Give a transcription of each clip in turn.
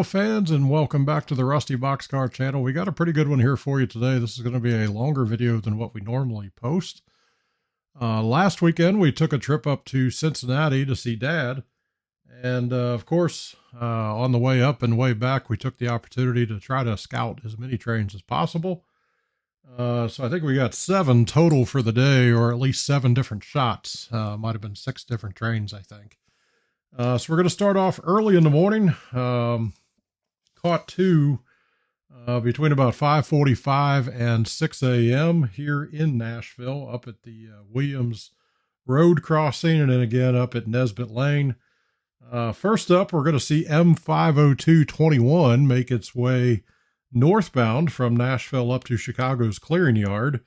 rail fans, and welcome back to the Rusty Boxcar channel. We got a pretty good one here for you today. This is going to be a longer video than what we normally post. Last weekend, we took a trip up to Cincinnati to see Dad. And of course, on the way up and way back, we took the opportunity to try to scout as many trains as possible. So I think we got 7 total for the day, or at least 7 different shots. Might have been 6 different trains, I think. So we're going to start off early in the morning. Caught 2 between about 5:45 and 6 a.m. here in Nashville, up at the Williams Road crossing, and then again up at Nesbitt Lane. First up, we're going to see M50221 make its way northbound from Nashville up to Chicago's Clearing Yard.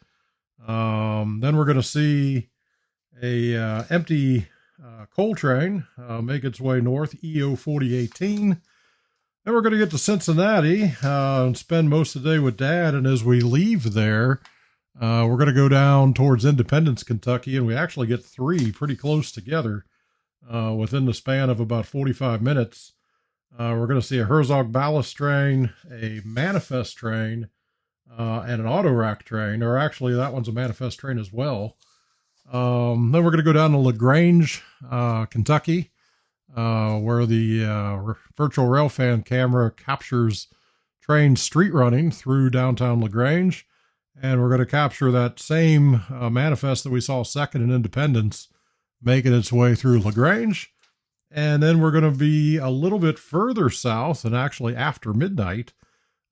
Then we're going to see a empty coal train make its way north, EO 4018. Then we're going to get to Cincinnati and spend most of the day with Dad. And as we leave there, we're going to go down towards Independence, Kentucky, and we actually get 3 pretty close together within the span of about 45 minutes. We're going to see a Herzog ballast train, a manifest train, and an auto rack train, or actually that one's a manifest train as well. Then we're going to go down to Grange, Kentucky, where the virtual railfan camera captures trains street running through downtown LaGrange. And we're going to capture that same manifest that we saw second in Independence making its way through LaGrange. And then we're going to be a little bit further south, and actually after midnight,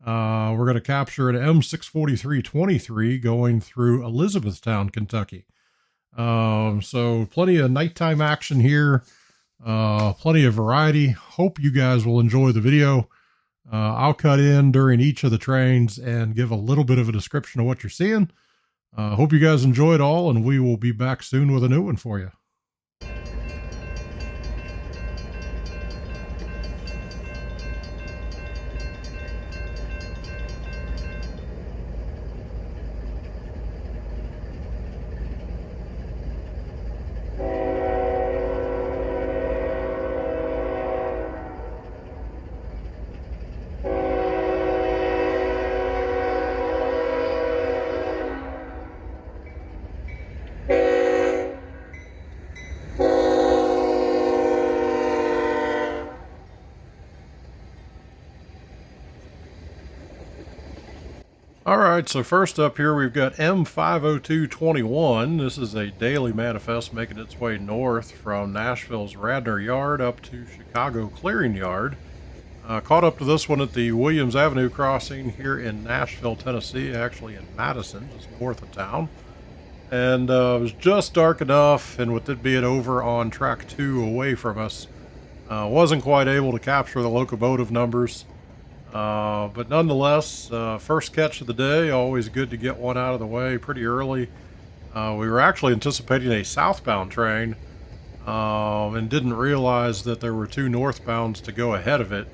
we're going to capture an M64323 going through Elizabethtown, Kentucky. So plenty of nighttime action here, plenty of variety. Hope you guys will enjoy the video. I'll cut in during each of the trains and give a little bit of a description of what you're seeing. Hope you guys enjoy it all, and we will be back soon with a new one for you. All right, so first up here, we've got M50221. This is a daily manifest making its way north from Nashville's Radnor Yard up to Chicago Clearing Yard. Caught up to this one at the Williams Avenue crossing here in Nashville, Tennessee, actually in Madison, just north of town. And it was just dark enough, and with it being over on track 2 away from us, wasn't quite able to capture the locomotive numbers. But nonetheless, first catch of the day, always good to get one out of the way pretty early. We were actually anticipating a southbound train, and didn't realize that there were 2 northbounds to go ahead of it.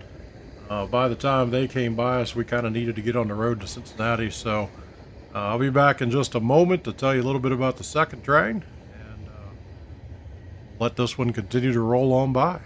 By the time they came by us, we kind of needed to get on the road to Cincinnati. So I'll be back in just a moment to tell you a little bit about the second train, and let this one continue to roll on by.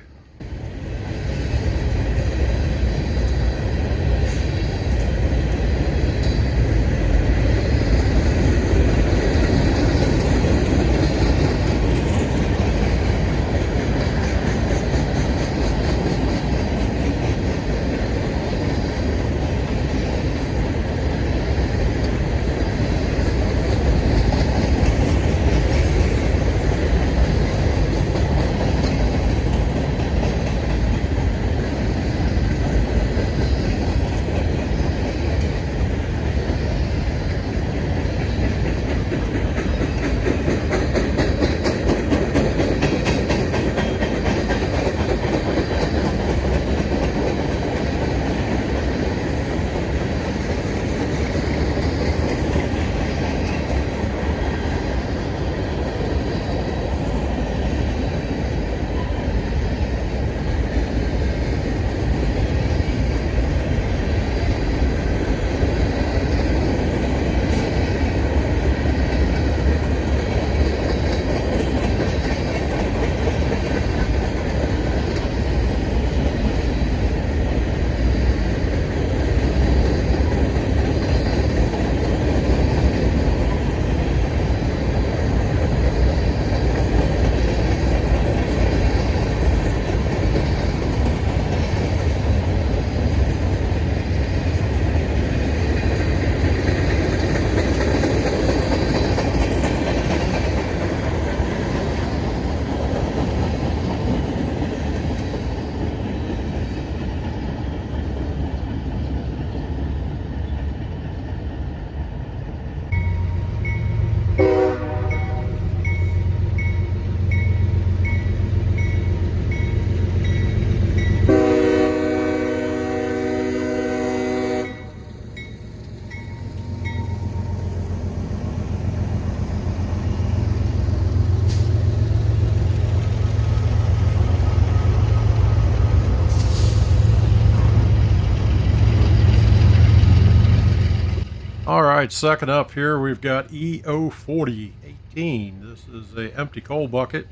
right, second up here, we've got EO4018. This is a empty coal bucket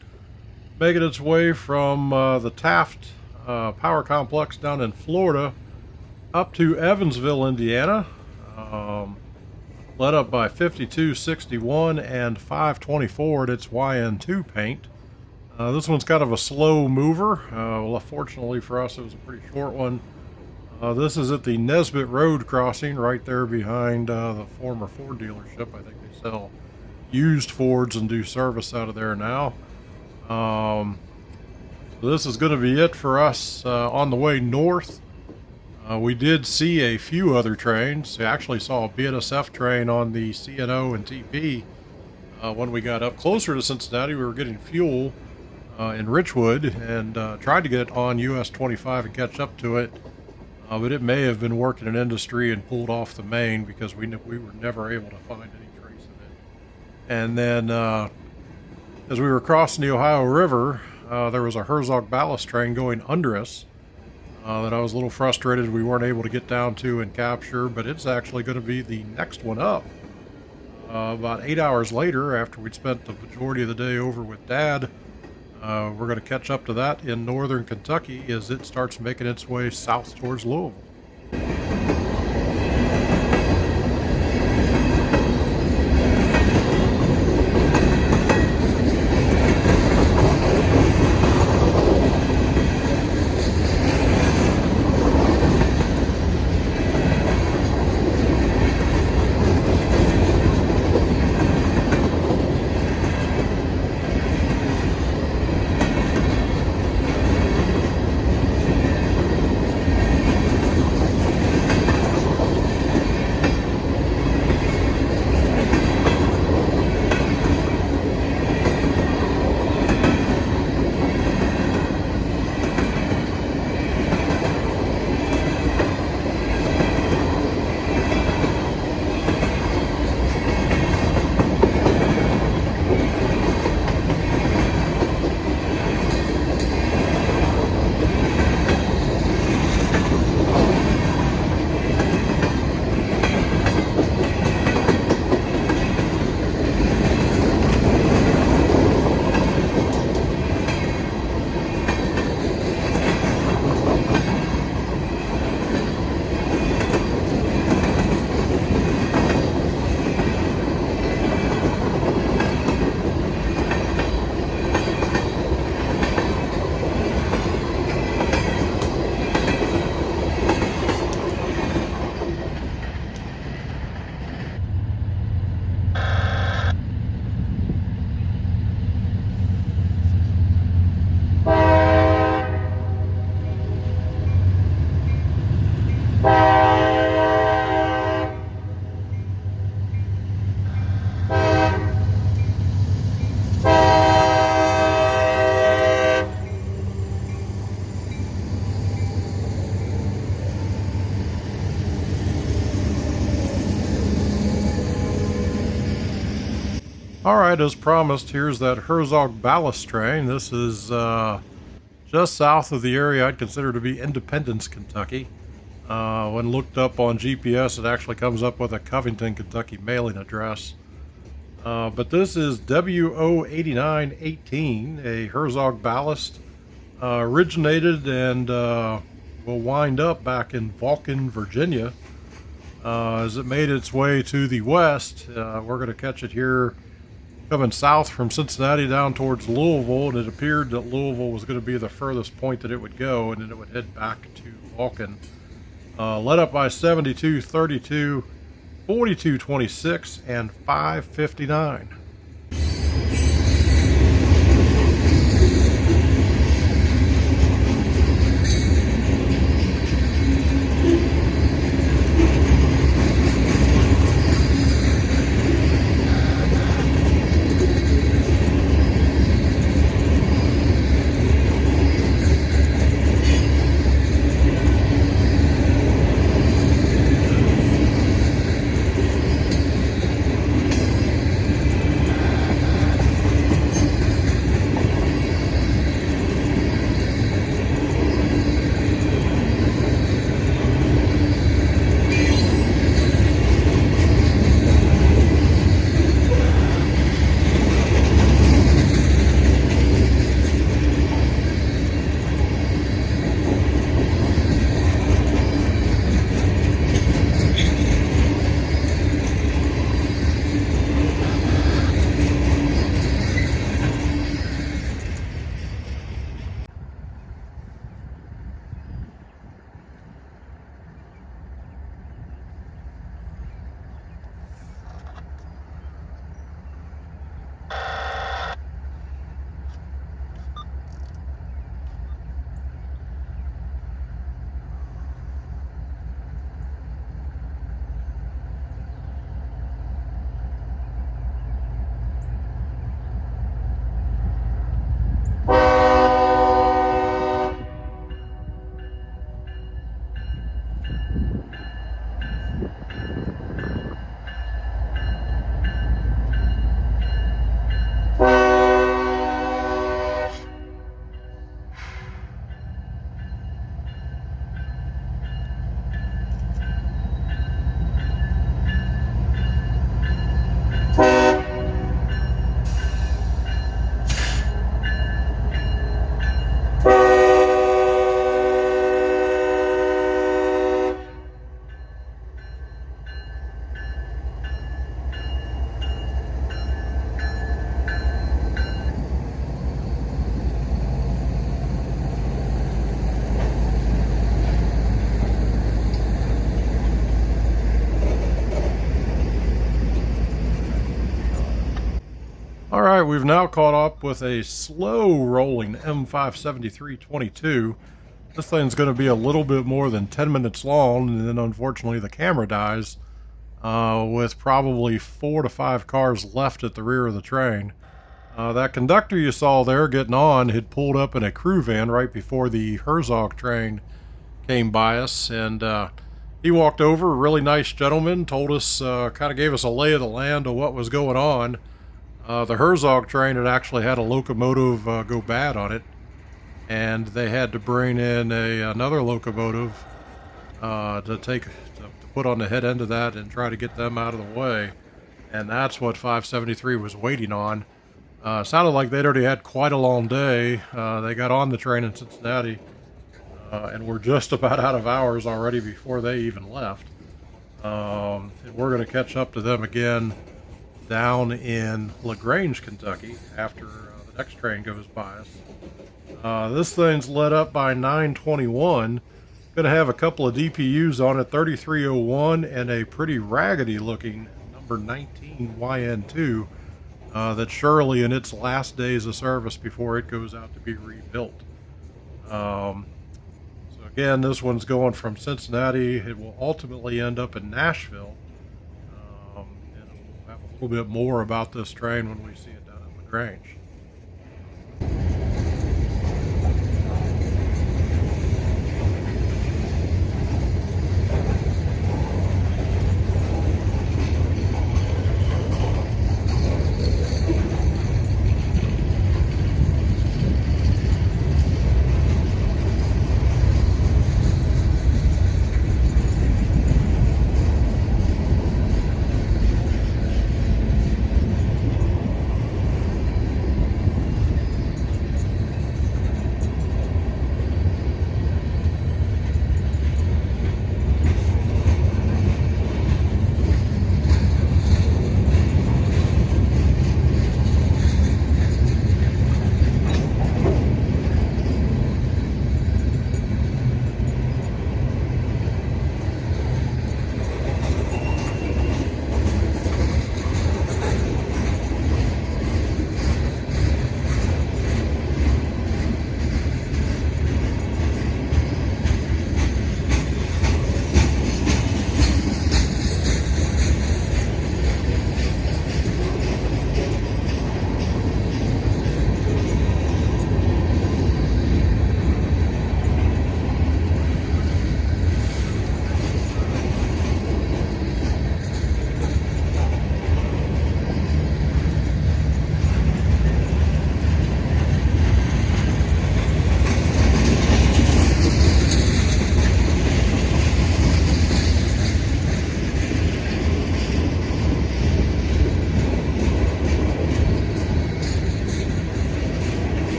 making its way from the Taft Power Complex down in Florida up to Evansville, Indiana. Led up by 5261 and 524 at its YN2 paint. This one's kind of a slow mover. Well, fortunately for us, it was a pretty short one. This is at the Nesbitt Road crossing right there behind the former Ford dealership. I think they sell used Fords and do service out of there now. So this is going to be it for us on the way north. We did see a few other trains. We actually saw a BNSF train on the CNO and TP. When we got up closer to Cincinnati, we were getting fuel in Richwood and tried to get it on US 25 and catch up to it. But it may have been working in industry and pulled off the main because we were never able to find any trace of it. And then as we were crossing the Ohio River, there was a Herzog ballast train going under us that I was a little frustrated we weren't able to get down to and capture, but it's actually going to be the next one up. About 8 hours later, after we'd spent the majority of the day over with Dad, we're going to catch up to that in northern Kentucky as it starts making its way south towards Louisville. Alright, as promised, here's that Herzog ballast train. This is just south of the area I'd consider to be Independence, Kentucky. When looked up on GPS, it actually comes up with a Covington, Kentucky mailing address. But this is WO8918, a Herzog ballast. Originated and will wind up back in Vulcan, Virginia. As it made its way to the west, we're going to catch it here coming south from Cincinnati down towards Louisville, and it appeared that Louisville was going to be the furthest point that it would go, and then it would head back to Vulcan. Led up by 7232, 4226, and 559. All right, we've now caught up with a slow rolling M573-22. This thing's going to be a little bit more than 10 minutes long, and then unfortunately the camera dies with probably 4 to 5 cars left at the rear of the train. That conductor you saw there getting on had pulled up in a crew van right before the Herzog train came by us, and he walked over, a really nice gentleman, told us, kind of gave us a lay of the land of what was going on. The Herzog train had actually had a locomotive go bad on it, and they had to bring in another locomotive to put on the head end of that and try to get them out of the way. And that's what 573 was waiting on. Sounded like they'd already had quite a long day. They got on the train in Cincinnati and were just about out of hours already before they even left. And we're going to catch up to them again down in Grange, Kentucky, after the next train goes by us. This thing's lit up by 921. Going to have a couple of DPUs on it, 3301 and a pretty raggedy looking number 19 YN2 that's surely in its last days of service before it goes out to be rebuilt. So again, this one's going from Cincinnati. It will ultimately end up in Nashville. And we'll have a little bit more about this train when we see it down at Grange.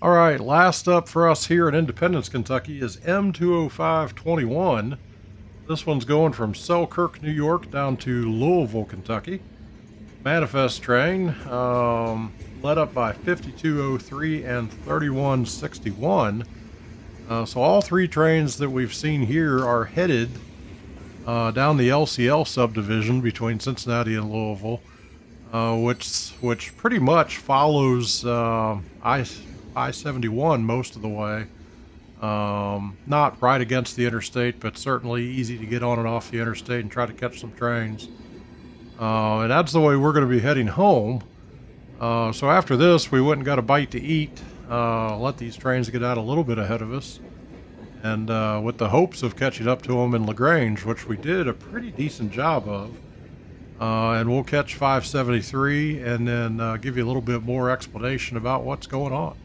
All right, last up for us here in Independence, Kentucky is M20521. This one's going from Selkirk, New York down to Louisville, Kentucky. Manifest train, led up by 5203 and 3161. So all three trains that we've seen here are headed down the LCL subdivision between Cincinnati and Louisville, which pretty much follows I-71 most of the way. Not right against the interstate, but certainly easy to get on and off the interstate and try to catch some trains. And that's the way we're going to be heading home. So after this, we went and got a bite to eat, let these trains get out a little bit ahead of us, and with the hopes of catching up to them in Grange, which we did a pretty decent job of. And we'll catch 573 and then give you a little bit more explanation about what's going on.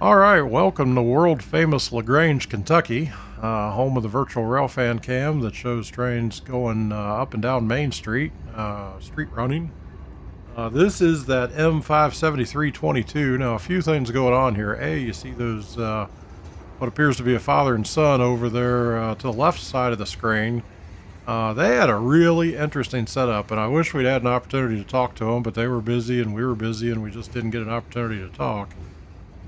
All right, welcome to world famous Grange, Kentucky, home of the virtual railfan cam that shows trains going up and down Main Street, street running. This is that M57322. Now, a few things going on here. A, you see those what appears to be a father and son over there to the left side of the screen. They had a really interesting setup, and I wish we'd had an opportunity to talk to them, but they were busy and we were busy, and we just didn't get an opportunity to talk.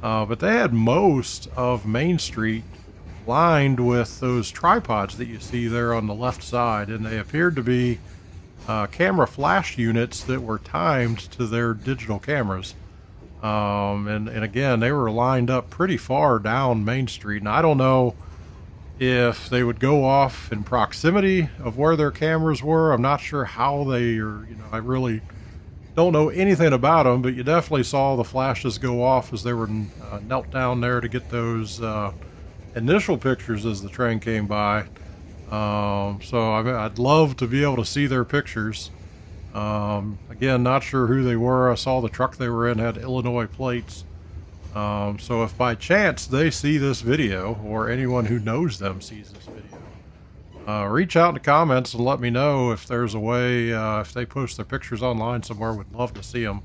But they had most of Main Street lined with those tripods that you see there on the left side, and they appeared to be camera flash units that were timed to their digital cameras. And again, they were lined up pretty far down Main Street, and I don't know if they would go off in proximity of where their cameras were. I'm not sure how they are, I really don't know anything about them, but you definitely saw the flashes go off as they were knelt down there to get those initial pictures as the train came by. So I'd love to be able to see their pictures. Again, not sure who they were. I saw the truck they were in had Illinois plates. So if by chance they see this video, or anyone who knows them sees this video, reach out in the comments and let me know if there's a way, if they post their pictures online somewhere. Would love to see them,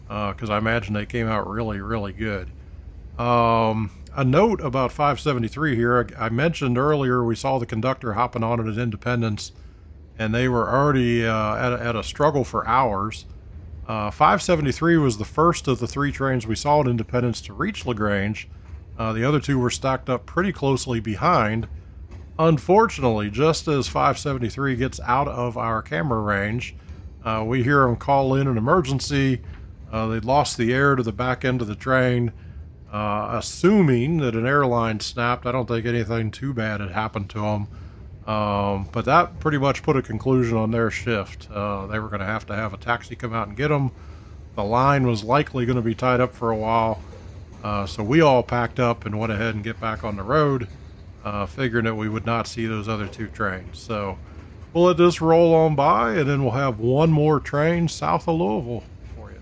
because I imagine they came out really, really good. A note about 573 here. I mentioned earlier we saw the conductor hopping on it at Independence, and they were already at a struggle for hours. 573 was the first of the three trains we saw at Independence to reach LaGrange. The other two were stacked up pretty closely behind. Unfortunately, just as 573 gets out of our camera range, we hear them call in an emergency. They'd lost the air to the back end of the train, assuming that an airline snapped. I don't think anything too bad had happened to them. But that pretty much put a conclusion on their shift. They were going to have a taxi come out and get them. The line was likely going to be tied up for a while. So we all packed up and went ahead and get back on the road, figuring that we would not see those other two trains. So we'll let this roll on by, and then we'll have one more train south of Louisville for you.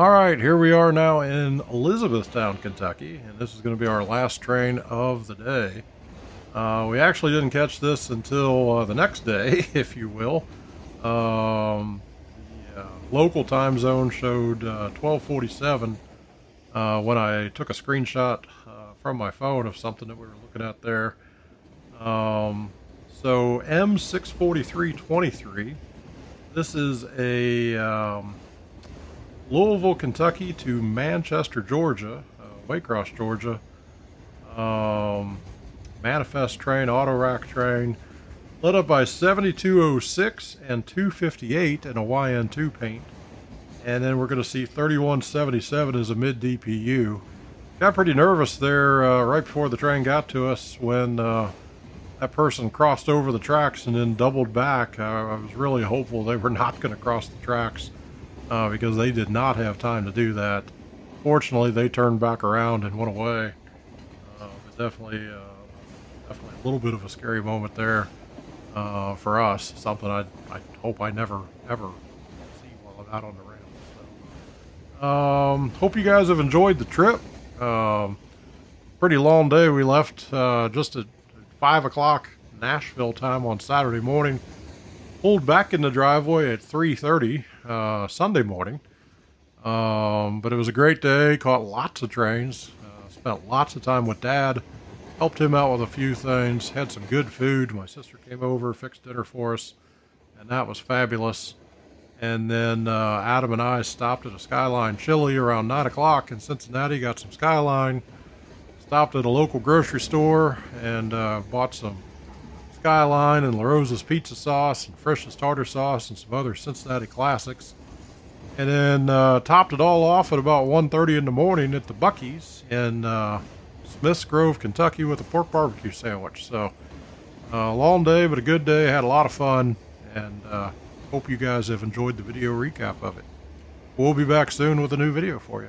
All right, here we are now in Elizabethtown, Kentucky, and this is going to be our last train of the day. We actually didn't catch this until the next day, if you will. The local time zone showed 12:47 when I took a screenshot from my phone of something that we were looking at there. So M64323. This is a Louisville, Kentucky to Manchester, Georgia, Waycross, Georgia. Manifest train, auto rack train, lit up by 7206 and 258 in a YN2 paint. And then we're going to see 3177 as a mid DPU. Got pretty nervous there right before the train got to us when that person crossed over the tracks and then doubled back. I was really hopeful they were not going to cross the tracks because they did not have time to do that. Fortunately, they turned back around and went away. But definitely a little bit of a scary moment there for us. Something I hope I never ever see while I'm out on the ramp. So, hope you guys have enjoyed the trip. Pretty long day. We left just at 5 o'clock Nashville time on Saturday morning. Pulled back in the driveway at 3:30 Sunday morning. But it was a great day. Caught lots of trains. Spent lots of time with Dad. Helped him out with a few things. Had some good food. My sister came over, fixed dinner for us, and that was fabulous. And then Adam and I stopped at a Skyline Chili around 9 o'clock in Cincinnati. Got some Skyline. Stopped at a local grocery store and bought some Skyline and La Rosa's pizza sauce and Frisch's tartar sauce and some other Cincinnati classics. And then topped it all off at about 1:30 in the morning at the Buc-ee's in Smiths Grove, Kentucky with a pork barbecue sandwich. So long day, but a good day. Had a lot of fun, and hope you guys have enjoyed the video recap of it. We'll be back soon with a new video for you.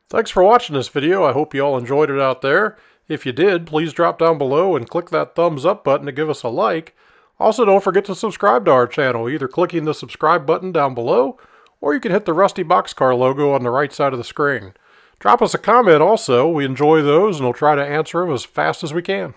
Thanks for watching this video. I hope you all enjoyed it out there. If you did, please drop down below and click that thumbs up button to give us a like. Also, don't forget to subscribe to our channel, either clicking the subscribe button down below, or you can hit the Rusty Boxcar logo on the right side of the screen. Drop us a comment also. We enjoy those, and we'll try to answer them as fast as we can.